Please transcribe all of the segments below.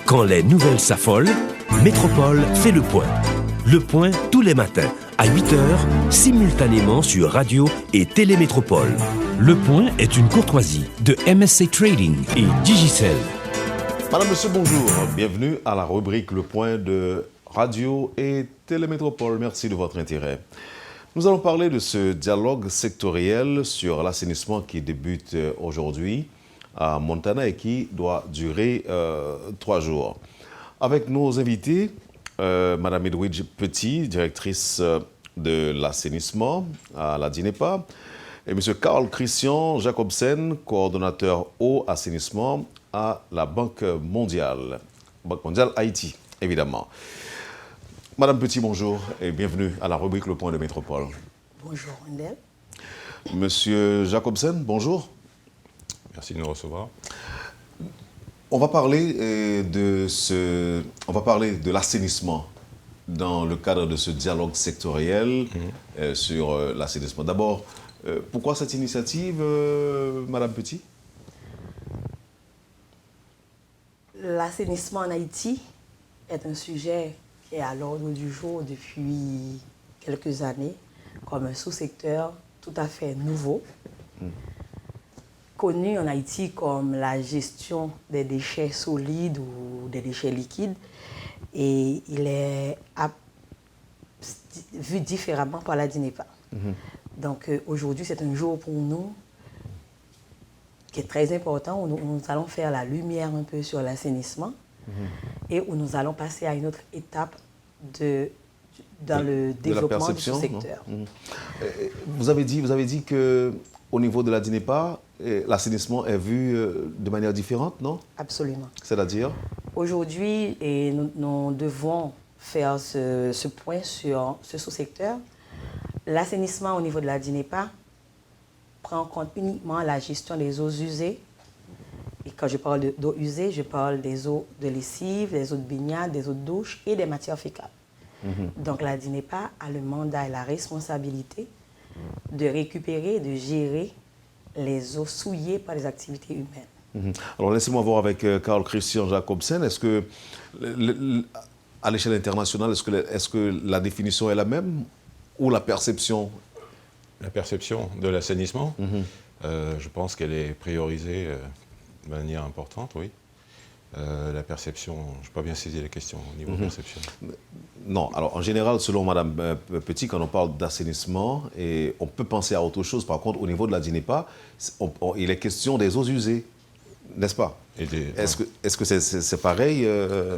Quand les nouvelles s'affolent, Métropole fait le point. Le point tous les matins, à 8h, simultanément sur Radio et Télémétropole. Le point est une courtoisie de MSC Trading et Digicel. Madame, Monsieur, bonjour. Bienvenue à la rubrique Le Point de Radio et Télémétropole. Merci de votre intérêt. Nous allons parler de ce dialogue sectoriel sur l'assainissement qui débute aujourd'hui à Montana et qui doit durer 3 jours. Avec nos invités, Madame Edwidge Petit, directrice de l'assainissement à la DINEPA, et Monsieur Carl Christian Jacobsen, coordonnateur eau assainissement à la Banque mondiale Haïti, évidemment. Madame Petit, bonjour et bienvenue à la rubrique Le Point de Métropole. Bonjour, Wendell. Monsieur Jacobsen, bonjour. Merci de nous recevoir. On va parler de l'assainissement dans le cadre de ce dialogue sectoriel sur l'assainissement. D'abord, pourquoi cette initiative, Madame Petit? L'assainissement en Haïti est un sujet qui est à l'ordre du jour depuis quelques années, comme un sous-secteur tout à fait nouveau, connu en Haïti comme la gestion des déchets solides ou des déchets liquides. Et il est vu différemment par la DINEPA. Donc aujourd'hui, c'est un jour pour nous qui est très important, où nous allons faire la lumière un peu sur l'assainissement et où nous allons passer à une autre étape dans le développement du secteur. Vous avez dit qu'au niveau de la DINEPA, l'assainissement est vu de manière différente, non? Absolument. C'est-à-dire? Aujourd'hui, nous devons faire ce point sur ce sous-secteur. L'assainissement au niveau de la DINEPA prend en compte uniquement la gestion des eaux usées. Et quand je parle d'eau usée, je parle des eaux de lessive, des eaux de baignade, des eaux de douche et des matières fécales. Donc la DINEPA a le mandat et la responsabilité de récupérer et de gérer les eaux souillées par les activités humaines. Alors laissez-moi voir avec Carl Christian Jacobsen, est-ce que à l'échelle internationale, est-ce que la définition est la même ou la perception? La perception de l'assainissement, je pense qu'elle est priorisée de manière importante, oui. La perception, je n'ai pas bien saisi la question au niveau perception. Non, alors en général, selon Madame Petit, quand on parle d'assainissement, on peut penser à autre chose. Par contre, au niveau de la DINEPA, il est question des eaux usées, n'est-ce pas? Est-ce que c'est pareil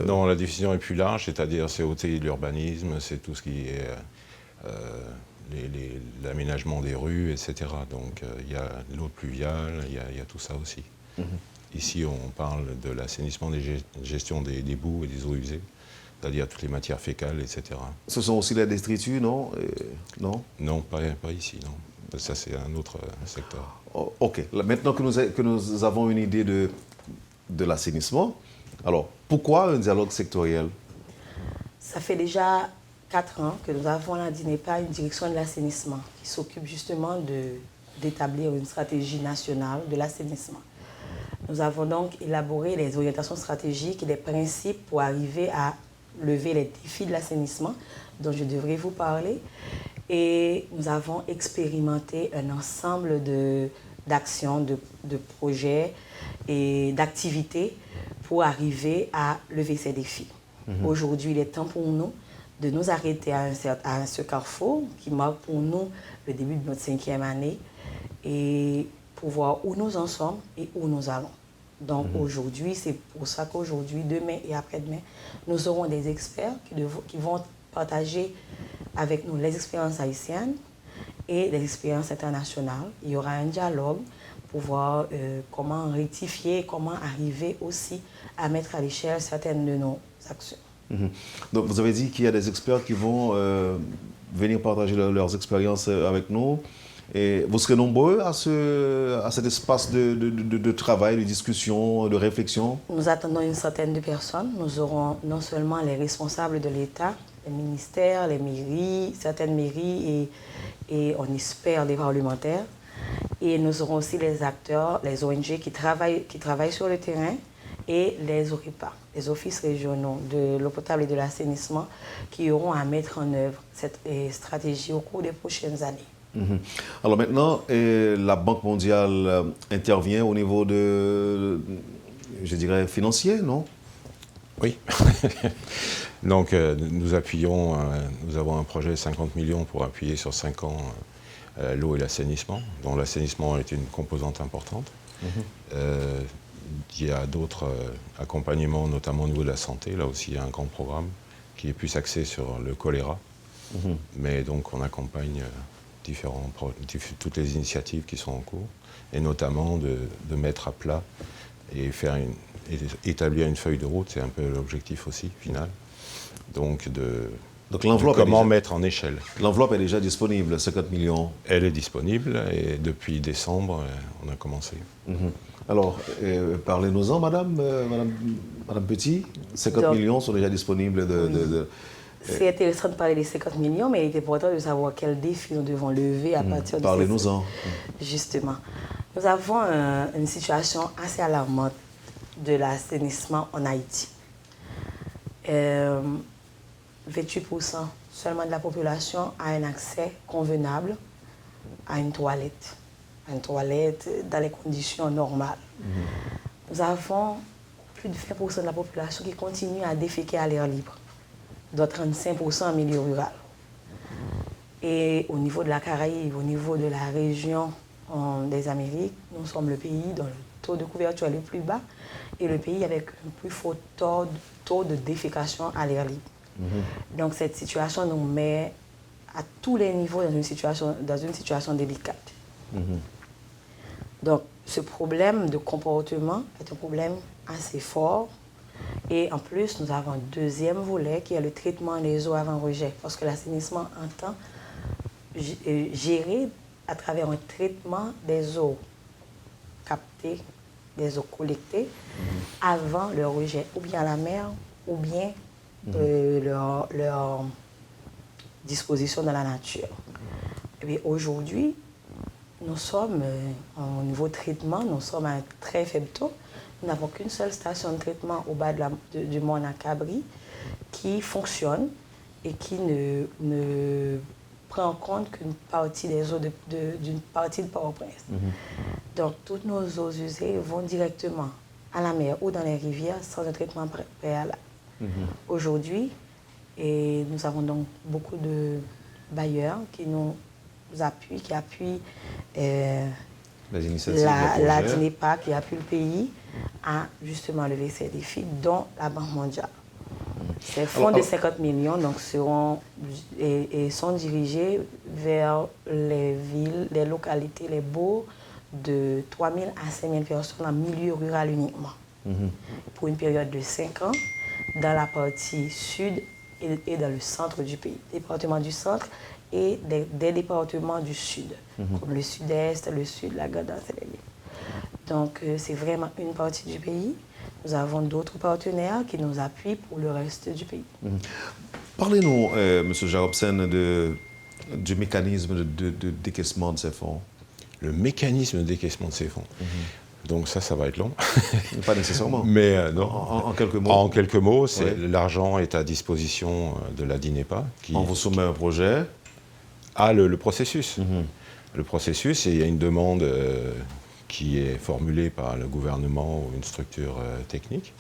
Non, la définition est plus large, c'est-à-dire c'est ôter l'urbanisme, c'est tout ce qui est l'aménagement des rues, etc. Donc il y a l'eau pluviale, il y a tout ça aussi. Ici, on parle de l'assainissement des gestion des boues et des eaux usées, c'est-à-dire toutes les matières fécales, etc. Ce sont aussi les détritus, non? Non, non, pas ici, non. Ça, c'est un autre secteur. Oh, OK. Maintenant que nous avons une idée de l'assainissement, alors, pourquoi un dialogue sectoriel? Ça fait déjà 4 ans que nous avons à la DINEPA une direction de l'assainissement qui s'occupe justement d'établir une stratégie nationale de l'assainissement. Nous avons donc élaboré les orientations stratégiques et les principes pour arriver à lever les défis de l'assainissement dont je devrais vous parler. Et nous avons expérimenté un ensemble d'actions, de projets et d'activités pour arriver à lever ces défis. Aujourd'hui, il est temps pour nous de nous arrêter à ce carrefour qui marque pour nous le début de notre 5e année et pour voir où nous en sommes et où nous allons. Donc aujourd'hui, c'est pour ça qu'aujourd'hui, demain et après-demain, nous aurons des experts qui vont partager avec nous les expériences haïtiennes et les expériences internationales. Il y aura un dialogue pour voir comment rectifier, comment arriver aussi à mettre à l'échelle certaines de nos actions. Donc vous avez dit qu'il y a des experts qui vont venir partager leurs expériences avec nous. Et vous serez nombreux à cet espace de travail, de discussion, de réflexion? Nous attendons une centaine de personnes. Nous aurons non seulement les responsables de l'État, les ministères, les mairies, certaines mairies et on espère des parlementaires. Et nous aurons aussi les acteurs, les ONG qui travaillent sur le terrain et les OREPA, les offices régionaux de l'eau potable et de l'assainissement, qui auront à mettre en œuvre cette stratégie au cours des prochaines années. Alors maintenant, la Banque mondiale intervient au niveau de, je dirais, financier, non? Oui. Donc nous appuyons, nous avons un projet de 50 millions pour appuyer sur 5 ans l'eau et l'assainissement, dont l'assainissement est une composante importante. Il y a d'autres accompagnements, notamment au niveau de la santé. Là aussi, il y a un grand programme qui est plus axé sur le choléra. Mais donc on accompagne toutes les initiatives qui sont en cours, et notamment de mettre à plat et établir une feuille de route, c'est un peu l'objectif aussi final. Donc l'enveloppe comment mettre en échelle. L'enveloppe est déjà disponible, 50 millions. Elle est disponible et depuis décembre, on a commencé. Alors, parlez-nous-en, Madame Petit. 50 millions sont déjà disponibles C'est intéressant de parler des 50 millions, mais il est important de savoir quels défis nous devons lever à partir de Parlez-nous-en. Justement. Nous avons une situation assez alarmante de l'assainissement en Haïti. 28% seulement de la population a un accès convenable à une toilette dans les conditions normales. Nous avons plus de 20% de la population qui continue à déféquer à l'air libre, dont 35% en milieu rural. Et au niveau de la Caraïbe, au niveau de la région des Amériques, nous sommes le pays dont le taux de couverture est le plus bas et le pays avec le plus fort taux de défécation à l'air libre. Donc cette situation nous met à tous les niveaux dans une situation délicate. Donc ce problème de comportement est un problème assez fort. Et en plus, nous avons un deuxième volet qui est le traitement des eaux avant rejet. Parce que l'assainissement entend gérer à travers un traitement des eaux captées, des eaux collectées, avant leur rejet, ou bien à la mer, ou bien leur disposition dans la nature. Et bien aujourd'hui, nous sommes, au niveau traitement, nous sommes à un très faible taux. Nous n'avons qu'une seule station de traitement au bas du mont Nacabri qui fonctionne et qui ne prend en compte qu'une partie des eaux d'une partie de Port-au-Prince. Donc, toutes nos eaux usées vont directement à la mer ou dans les rivières sans un traitement préalable. Aujourd'hui, nous avons donc beaucoup de bailleurs qui nous appuient, qui appuient la DINEPA, qui appuie le pays à justement lever ces défis, dont la Banque mondiale. Ces fonds de 50 millions donc, sont dirigés vers les villes, les localités, les bourgs de 3 000 à 5 000 personnes en milieu rural uniquement, pour une période de 5 ans, dans la partie sud et dans le centre du pays, département du centre et des départements du sud, comme le sud-est, le sud, la Gaudence et les Liens. Donc, c'est vraiment une partie du pays. Nous avons d'autres partenaires qui nous appuient pour le reste du pays. Parlez-nous, M. Jacobsen, du mécanisme de décaissement de ces fonds. Le mécanisme de décaissement de ces fonds. Donc ça va être long. Pas nécessairement. Mais non. En quelques mots. En quelques mots, l'argent est à disposition de la DINEPA. On vous soumet un projet. Le processus. Le processus, et il y a une demande qui est formulée par le gouvernement ou une structure technique.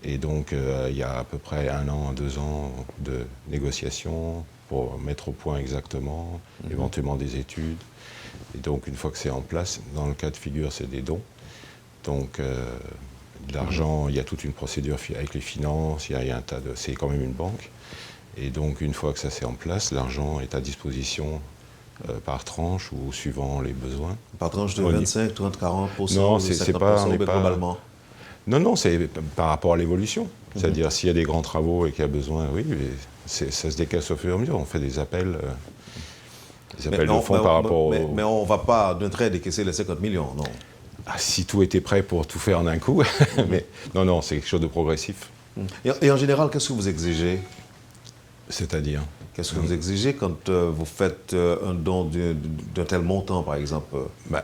Et donc, il y a à peu près 1 an, 2 ans de négociations pour mettre au point exactement, éventuellement des études. Et donc, une fois que c'est en place, dans le cas de figure, c'est des dons. Donc, de l'argent, il y a toute une procédure avec les finances, il y a un tas de... C'est quand même une banque. Et donc, une fois que ça c'est en place, l'argent est à disposition par tranche ou suivant les besoins. Par tranche de 25, 30, 40%, non, c'est pas, globalement. Non, c'est par rapport à l'évolution. C'est-à-dire, s'il y a des grands travaux et qu'il y a besoin, oui, ça se décaisse au fur et à mesure. On fait des appels de fonds par rapport mais on ne va pas d'un trait décaisser les 50 millions, non? Si tout était prêt pour tout faire en un coup. Mais non, c'est quelque chose de progressif. Et en général, qu'est-ce que vous exigez? C'est-à-dire? Qu'est-ce que vous exigez quand vous faites un don d'un tel montant, par exemple?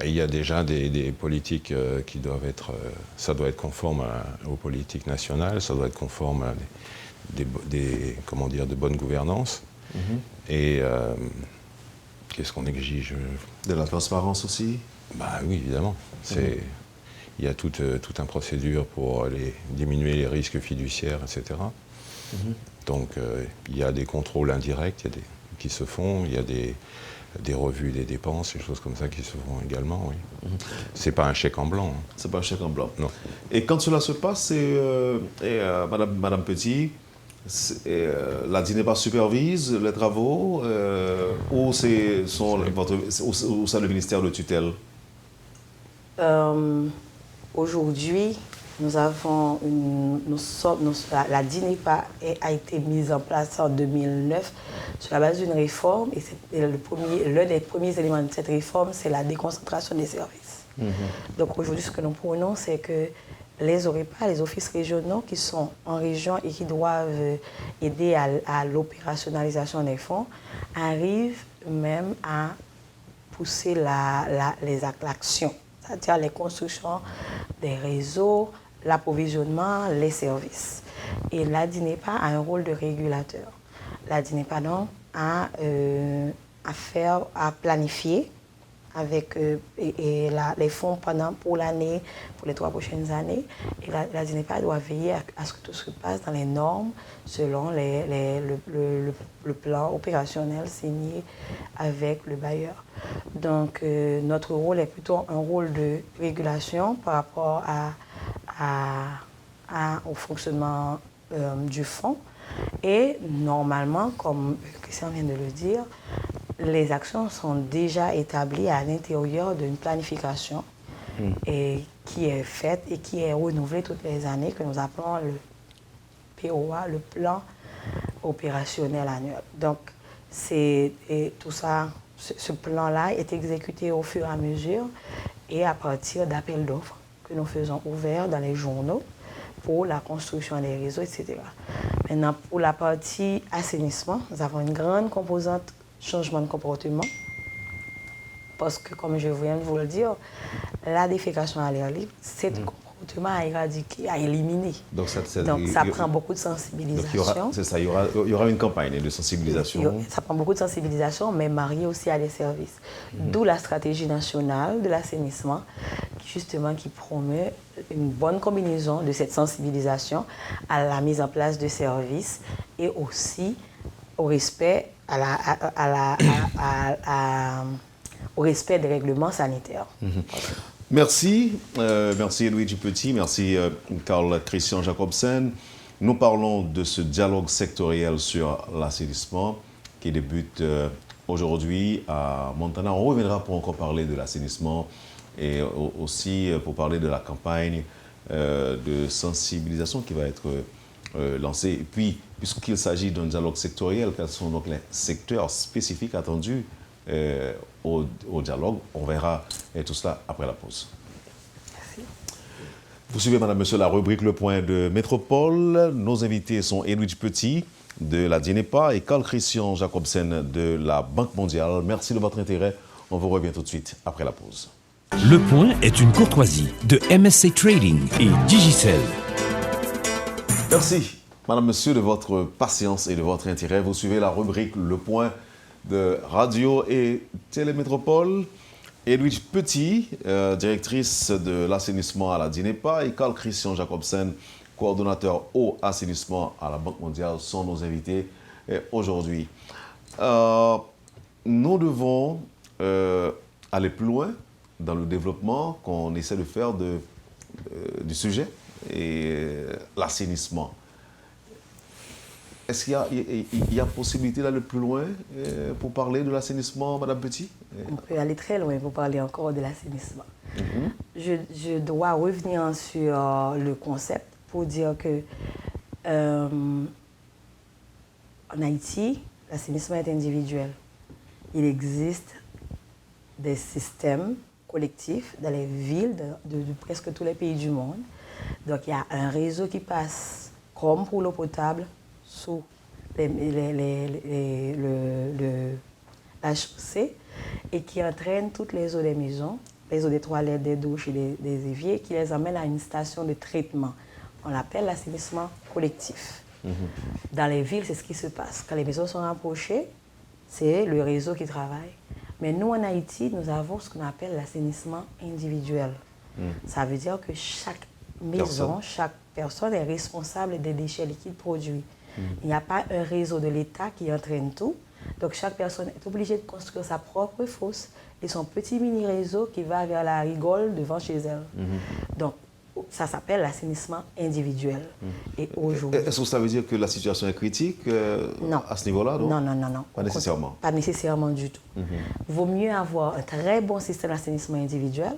Il y a déjà des politiques qui doivent être... ça doit être conforme aux politiques nationales, ça doit être conforme à de bonne gouvernance. Et qu'est-ce qu'on exige? De la transparence aussi? Oui, évidemment. Il y a toute une procédure pour diminuer les risques fiduciaires, etc. Donc, il y a des contrôles indirects qui se font, il y a des revues des dépenses, des choses comme ça qui se font également, oui. C'est pas un chèque en blanc. C'est pas un chèque en blanc. Non. Et quand cela se passe, Madame Petit, la DINEPA supervise les travaux ou c'est le ministère de tutelle? Aujourd'hui, la DINEPA a été mise en place en 2009 sur la base d'une réforme et l'un des premiers éléments de cette réforme, c'est la déconcentration des services. Donc aujourd'hui, ce que nous prônons, c'est que les OREPA, les offices régionaux qui sont en région et qui doivent aider à l'opérationnalisation des fonds, arrivent même à pousser l'action, c'est-à-dire les constructions des réseaux, l'approvisionnement, les services. Et la DINEPA a un rôle de régulateur. La DINEPA donc a planifier avec les fonds pour l'année, pour les 3 prochaines années. Et la DINEPA doit veiller à ce que tout se passe dans les normes selon le plan opérationnel signé avec le bailleur. Donc, notre rôle est plutôt un rôle de régulation par rapport au fonctionnement du fonds. Et normalement, comme Christian vient de le dire, les actions sont déjà établies à l'intérieur d'une planification et qui est faite et qui est renouvelée toutes les années, que nous appelons le POA, le plan opérationnel annuel. Donc, tout ça, ce plan-là est exécuté au fur et à mesure et à partir d'appels d'offres que nous faisons ouverts dans les journaux pour la construction des réseaux, etc. Maintenant, pour la partie assainissement, nous avons une grande composante changement de comportement. Parce que, comme je viens de vous le dire, la défécation à l'air libre, c'est un comportement à éradiquer, à éliminer. Donc ça prend beaucoup de sensibilisation. Il y aura une campagne de sensibilisation. Ça prend beaucoup de sensibilisation, mais marié aussi à des services. D'où la stratégie nationale de l'assainissement, justement qui promeut une bonne combinaison de cette sensibilisation à la mise en place de services et aussi au respect au respect des règlements sanitaires. Merci Edwidge Petit, merci Carl Christian Jacobsen. Nous parlons de ce dialogue sectoriel sur l'assainissement qui débute aujourd'hui à Montana. On reviendra pour encore parler de l'assainissement et aussi pour parler de la campagne de sensibilisation qui va être lancée. Et puis, puisqu'il s'agit d'un dialogue sectoriel, quels sont donc les secteurs spécifiques attendus au dialogue? On verra tout cela après la pause. Merci. Vous suivez, madame, monsieur, la rubrique Le Point de Métropole. Nos invités sont Edwidge Petit de la DINEPA et Carl Christian Jacobsen de la Banque mondiale. Merci de votre intérêt. On vous revient tout de suite après la pause. Le Point est une courtoisie de MSC Trading et Digicel. Merci, madame, monsieur, de votre patience et de votre intérêt. Vous suivez la rubrique Le Point de Radio et Télémétropole. Edwidge Petit, directrice de l'assainissement à la DINEPA, et Carl Christian Jacobsen, coordonnateur au assainissement à la Banque mondiale, sont nos invités aujourd'hui. Nous devons aller plus loin dans le développement qu'on essaie de faire du sujet et l'assainissement. Est-ce qu'il y a possibilité d'aller plus loin pour parler de l'assainissement, madame Petit? On peut aller très loin pour parler encore de l'assainissement. Je dois revenir sur le concept pour dire que en Haïti, l'assainissement est individuel. Il existe des systèmes collectifs dans les villes de presque tous les pays du monde. Donc il y a un réseau qui passe, comme pour l'eau potable, sous la chaussée et qui entraîne toutes les eaux des maisons, les eaux des toilettes, des douches et des éviers, qui les emmène à une station de traitement. On l'appelle l'assainissement collectif. Dans les villes, c'est ce qui se passe. Quand les maisons sont rapprochées, c'est le réseau qui travaille. Mais nous, en Haïti, nous avons ce qu'on appelle l'assainissement individuel. Ça veut dire que chaque maison, chaque personne est responsable des déchets liquides produits. Il n'y a pas un réseau de l'État qui entraîne tout. Donc, chaque personne est obligée de construire sa propre fosse et son petit mini-réseau qui va vers la rigole devant chez elle. Donc, ça s'appelle l'assainissement individuel. Et aujourd'hui... Est-ce que ça veut dire que la situation est critique à ce niveau-là? Non. Pas nécessairement? Pas nécessairement du tout. Vaut mieux avoir un très bon système d'assainissement individuel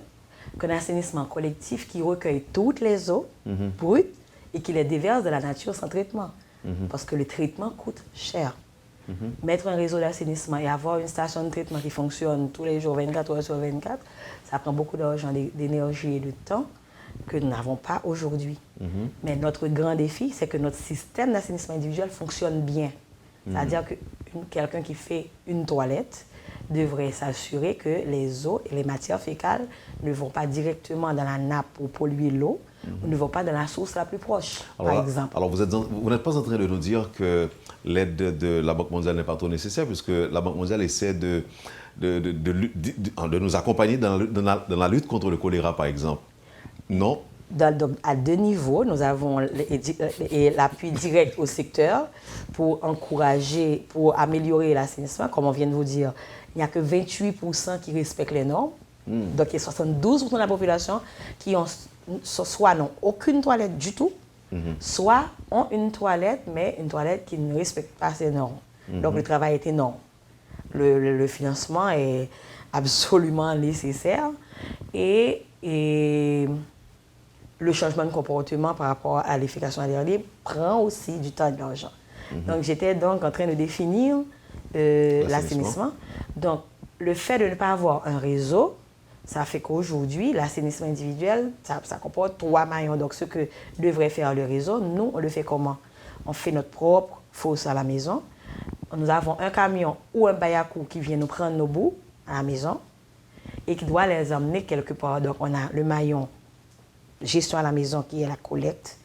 qu'un assainissement collectif qui recueille toutes les eaux brutes et qui les déverse de la nature sans traitement. Parce que le traitement coûte cher. Mettre un réseau d'assainissement et avoir une station de traitement qui fonctionne tous les jours, 24 heures sur 24, ça prend beaucoup d'argent, d'énergie et de temps que nous n'avons pas aujourd'hui. Mais notre grand défi, c'est que notre système d'assainissement individuel fonctionne bien. C'est-à-dire que quelqu'un qui fait une toilette devrait s'assurer que les eaux et les matières fécales ne vont pas directement dans la nappe pour polluer l'eau ou ne vont pas dans la source la plus proche, par exemple. Alors, vous n'êtes pas en train de nous dire que l'aide de la Banque mondiale n'est pas trop nécessaire, puisque la Banque mondiale essaie de nous accompagner dans la lutte contre le choléra, par exemple. Non? Donc, à deux niveaux, nous avons l'appui direct au secteur pour encourager, pour améliorer l'assainissement. Comme on vient de vous dire, il n'y a que 28% qui respectent les normes. Donc, il y a 72% de la population qui ont soit n'ont aucune toilette du tout, soit ont une toilette, mais une toilette qui ne respecte pas ces normes. Donc, le travail est énorme. Le financement est absolument nécessaire. Et le changement de comportement par rapport à l'efficacité à l'air libre prend aussi du temps et de l'argent. Donc, j'étais donc en train de définir l'assainissement. Donc, le fait de ne pas avoir un réseau, ça fait qu'aujourd'hui, l'assainissement individuel, ça comporte 3 maillons. Donc, ce que devrait faire le réseau, nous, on le fait comment? On fait notre propre fosse à la maison. Nous avons un camion ou un bayakou qui vient nous prendre nos bouts à la maison et qui doit les emmener quelque part. Donc, on a le maillon gestion à la maison qui est la collecte,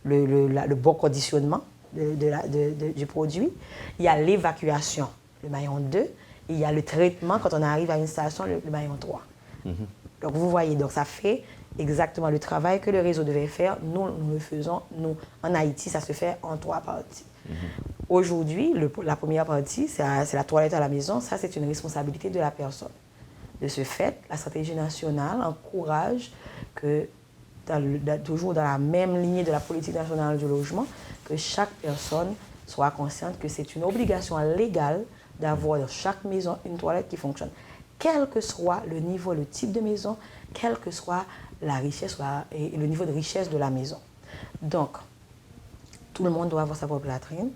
le bon conditionnement du produit. Il y a l'évacuation, le maillon 2, et il y a le traitement quand on arrive à une station, le maillon 3. Donc vous voyez, donc ça fait exactement le travail que le réseau devait faire. Nous le faisons, nous, en Haïti, ça se fait en 3 parties. Aujourd'hui, la première partie, c'est la toilette à la maison. Ça, c'est une responsabilité de la personne. De ce fait, la stratégie nationale encourage que, toujours dans la même lignée de la politique nationale du logement, que chaque personne soit consciente que c'est une obligation légale d'avoir dans chaque maison une toilette qui fonctionne. Quel que soit le niveau, le type de maison, quelle que soit la richesse et le niveau de richesse de la maison. Donc, tout le monde doit avoir sa propre latrine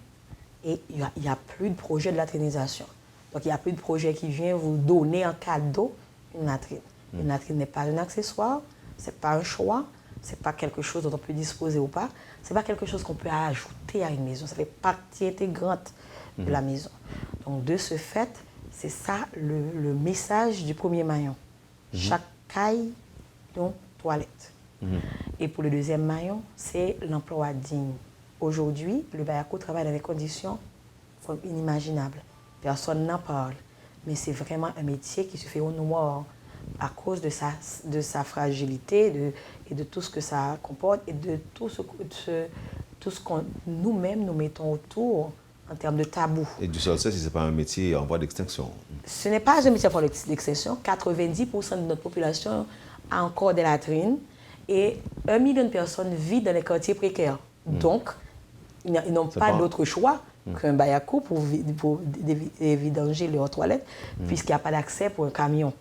et il n'y a plus de projet de latrinisation. Donc, il n'y a plus de projet qui vient vous donner en cadeau une latrine. Une latrine n'est pas un accessoire, ce n'est pas un choix, ce n'est pas quelque chose dont on peut disposer ou pas, ce n'est pas quelque chose qu'on peut ajouter à une maison, ça fait partie intégrante de la maison. Donc, de ce fait, c'est ça le message du premier maillon. Chaque caille, donc toilette. Et pour le deuxième maillon, c'est l'emploi digne. Aujourd'hui, le Bayako travaille dans des conditions inimaginables. Personne n'en parle. Mais c'est vraiment un métier qui se fait au noir à cause de sa fragilité et de tout ce que ça comporte et de tout ce que nous-mêmes nous mettons autour en termes de tabou. Et du seul fait, si ce n'est pas un métier en voie d'extinction. Ce n'est pas un métier en voie d'extinction. 90% de notre population a encore des latrines et 1 million de personnes vivent dans les quartiers précaires. Donc, ils n'ont pas d'autre choix qu'un bayakou pour vidanger leurs toilettes, puisqu'il n'y a pas d'accès pour un camion.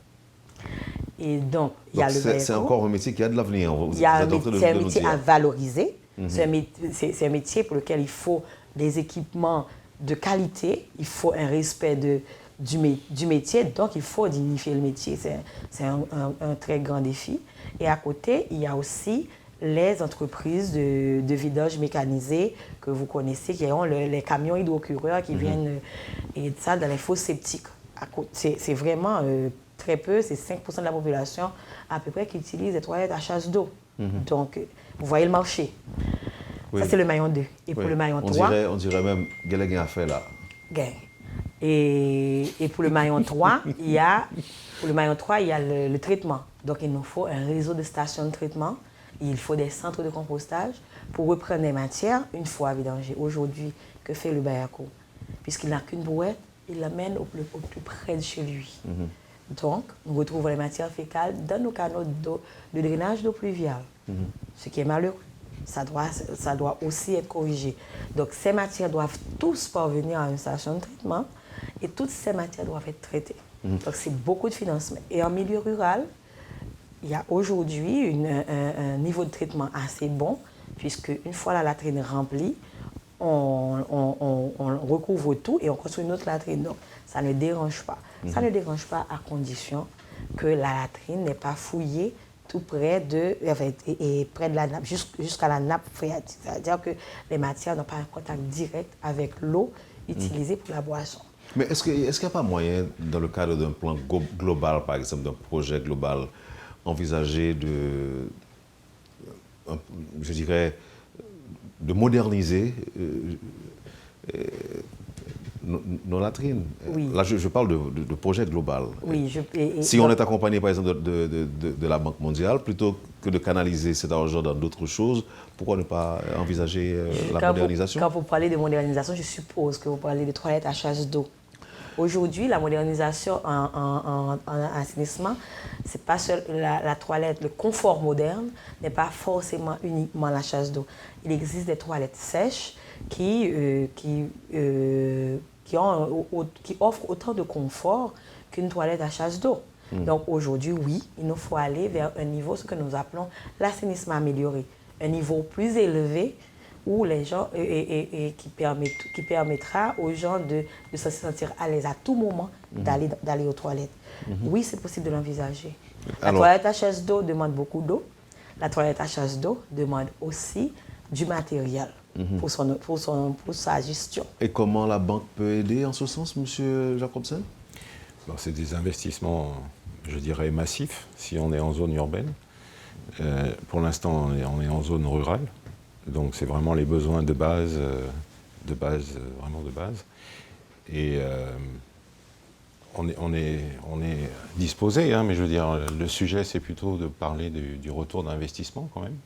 Et donc, il y a le bayakou. C'est encore un métier qui a de l'avenir. C'est un métier à valoriser. C'est un métier pour lequel il faut des équipements de qualité, il faut un respect du métier, donc il faut dignifier le métier. C'est un très grand défi. Et à côté, il y a aussi les entreprises de vidage mécanisé que vous connaissez, qui ont les camions hydrocureurs qui viennent et ça dans les fosses septiques. C'est vraiment très peu, c'est 5% de la population à peu près qui utilise les toilettes à chasse d'eau. Donc, vous voyez le marché. Oui. Ça, c'est le maillon 2. Et pour le maillon 3... On dirait même qu'il y a un affaire là. Et pour le maillon 3, il y a le traitement. Donc, il nous faut un réseau de stations de traitement. Il faut des centres de compostage pour reprendre les matières une fois vidangées. Aujourd'hui, que fait le Bayako? Puisqu'il n'a qu'une brouette, il l'amène au plus près de chez lui. Donc, nous retrouvons les matières fécales dans nos canaux de drainage d'eau pluviale. Ce qui est malheureux. Ça doit aussi être corrigé. Donc, ces matières doivent tous parvenir à une station de traitement et toutes ces matières doivent être traitées. Donc, c'est beaucoup de financement. Et en milieu rural, il y a aujourd'hui un niveau de traitement assez bon, puisque une fois la latrine remplie, on recouvre tout et on construit une autre latrine. Donc, ça ne dérange pas. Ça ne dérange pas à condition que la latrine n'est pas fouillée tout près de la nappe, jusqu'à la nappe phréatique. C'est-à-dire que les matières n'ont pas un contact direct avec l'eau utilisée pour la boisson. Mais est-ce qu'il n'y a pas moyen, dans le cadre d'un plan global, par exemple, d'un projet global, envisager de moderniser nos latrines? Oui. Là, je parle de projet global. Oui, si on est accompagné, par exemple, de la Banque mondiale, plutôt que de canaliser cet argent dans d'autres choses, pourquoi ne pas envisager la modernisation? Quand vous parlez de modernisation, je suppose que vous parlez de toilettes à chasse d'eau. Aujourd'hui, la modernisation en assainissement, c'est pas seul la toilette, le confort moderne n'est pas forcément uniquement la chasse d'eau. Il existe des toilettes sèches qui offrent autant de confort qu'une toilette à chasse d'eau. Donc aujourd'hui, oui, il nous faut aller vers un niveau, ce que nous appelons l'assainissement amélioré, un niveau plus élevé où les gens qui permettra aux gens de se sentir à l'aise à tout moment d'aller aux toilettes. Oui, c'est possible de l'envisager. La toilette à chasse d'eau demande beaucoup d'eau. La toilette à chasse d'eau demande aussi du matériel pour sa gestion. Et comment la banque peut aider en ce sens, M. Jacobsen? C'est des investissements, je dirais, massifs, si on est en zone urbaine. Pour l'instant, on est en zone rurale. Donc c'est vraiment les besoins de base, vraiment de base. Et on est disposé, mais je veux dire, le sujet c'est plutôt de parler du retour d'investissement quand même.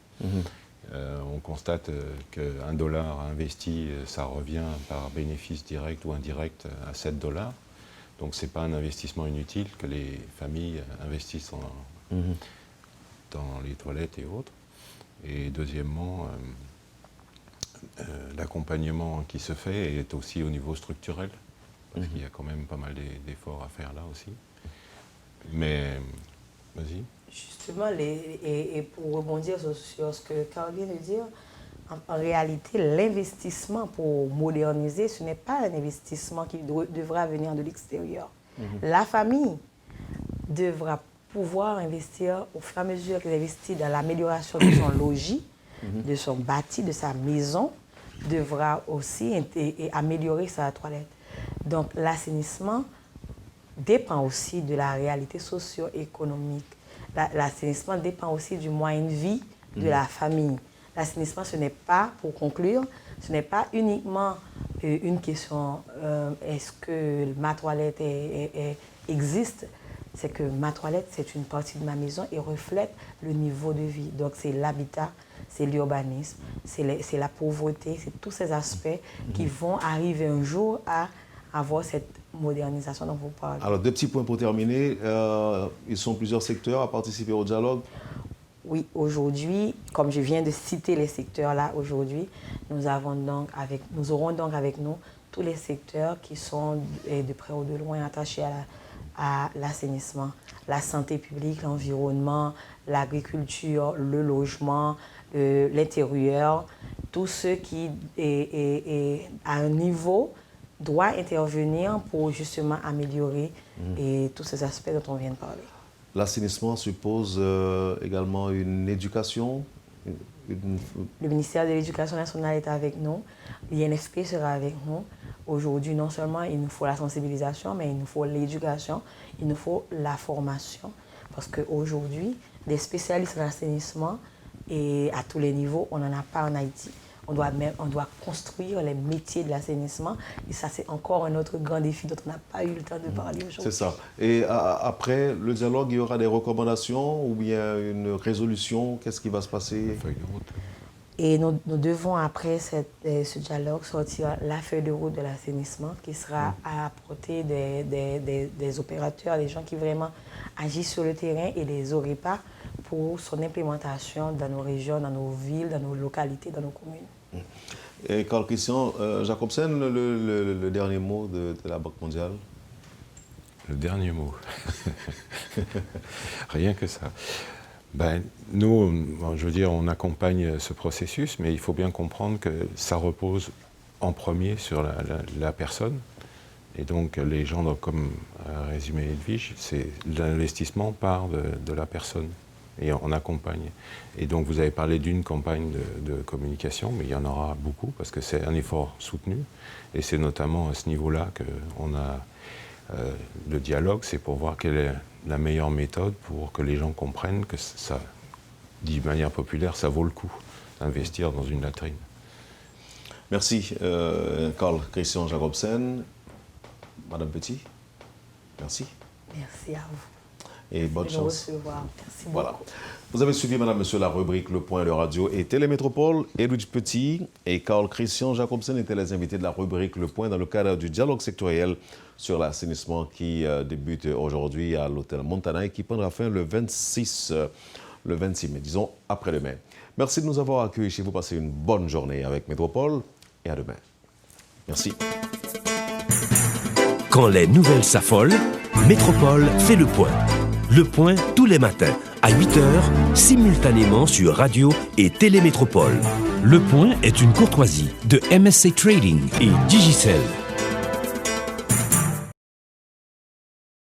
On constate qu'un dollar investi, ça revient par bénéfice direct ou indirect à 7 $. Donc c'est pas un investissement inutile que les familles investissent dans les toilettes et autres. Et deuxièmement, l'accompagnement qui se fait est aussi au niveau structurel, parce qu'il y a quand même pas mal d'efforts à faire là aussi. Mais, vas-y. Justement, et pour rebondir sur ce que Carl vient de dire, en réalité, l'investissement pour moderniser, ce n'est pas un investissement qui devra venir de l'extérieur. La famille devra pouvoir investir au fur et à mesure qu'elle investit dans l'amélioration de son logis, de son bâti, de sa maison, devra aussi améliorer sa toilette. Donc l'assainissement dépend aussi de la réalité socio-économique. L'assainissement dépend aussi du moyen de vie de la famille. L'assainissement, ce n'est pas, pour conclure, ce n'est pas uniquement une question est-ce que ma toilette existe. C'est que ma toilette, c'est une partie de ma maison et reflète le niveau de vie. Donc, c'est l'habitat, c'est l'urbanisme, c'est la pauvreté, c'est tous ces aspects qui vont arriver un jour à avoir cette modernisation dont vous parlez. Alors, deux petits points pour terminer. Ils sont plusieurs secteurs à participer au dialogue. Oui, aujourd'hui, comme je viens de citer les secteurs là, aujourd'hui, nous aurons donc avec nous tous les secteurs qui sont de près ou de loin attachés à l'assainissement, la santé publique, l'environnement, l'agriculture, le logement, l'intérieur, tout ce qui est à un niveau doit intervenir pour justement améliorer tous ces aspects dont on vient de parler. L'assainissement suppose également une éducation Le ministère de l'Éducation nationale est avec nous, l'INFP sera avec nous. Aujourd'hui, non seulement il nous faut la sensibilisation, mais il nous faut l'éducation, il nous faut la formation. Parce qu'aujourd'hui, des spécialistes en assainissement, et à tous les niveaux, on n'en a pas en Haïti. On doit construire les métiers de l'assainissement. Et ça, c'est encore un autre grand défi dont on n'a pas eu le temps de parler aujourd'hui. C'est ça. Et après le dialogue, il y aura des recommandations ou bien une résolution? Qu'est-ce qui va se passer? Feuille de route. Et nous devons, après ce dialogue, sortir la feuille de route de l'assainissement qui sera à la portée des opérateurs, des gens qui vraiment agissent sur le terrain et les OREPA pour son implémentation dans nos régions, dans nos villes, dans nos localités, dans nos communes. Et Carl Christian Jacobsen, le dernier mot de la Banque mondiale? Le dernier mot. Rien que ça. Ben, nous, je veux dire, on accompagne ce processus, mais il faut bien comprendre que ça repose en premier sur la personne. Et donc, les gens, comme a résumé Edwige, l'investissement part de la personne. Et on accompagne. Et donc, vous avez parlé d'une campagne de communication, mais il y en aura beaucoup, parce que c'est un effort soutenu. Et c'est notamment à ce niveau-là qu'on a le dialogue, c'est pour voir quelle est la meilleure méthode pour que les gens comprennent que ça, dit de manière populaire, ça vaut le coup d'investir dans une latrine. Merci, Carl Christian Jacobsen. Madame Petit, merci. Merci à vous. Et bonne chance. Merci beaucoup. Voilà. Vous avez suivi, madame, monsieur, la rubrique Le Point de Radio et Télémétropole. Edwige Petit et Carl Christian Jacobsen étaient les invités de la rubrique Le Point dans le cadre du dialogue sectoriel sur l'assainissement qui débute aujourd'hui à l'hôtel Montana et qui prendra fin le 26 mai, disons après-demain. Merci de nous avoir accueillis chez vous. Passez une bonne journée avec Métropole et à demain. Merci. Quand les nouvelles s'affolent, Métropole fait le point. Le point tous les matins à 8h, simultanément sur Radio et Télémétropole. Le point est une courtoisie de MSC Trading et Digicel.